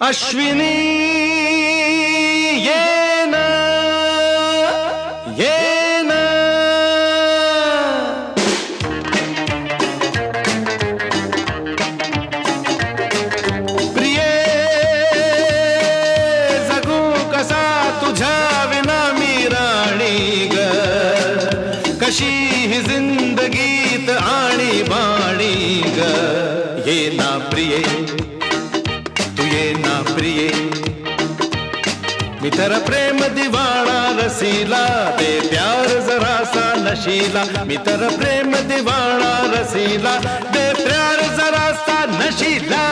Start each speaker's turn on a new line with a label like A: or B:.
A: अश्विनी ये ना प्रिये जगू कसा तुझ्या विना मी राणी ग कशी ही जिंदगीत आणि बाणी ग ये ना प्रिये तू ये ना प्रिये मी तर प्रेम दिवाणा रसीला दे प्यार जरासा नशीला मी तर प्रेम दिवाणा रसीला दे प्यार जरासा नशीला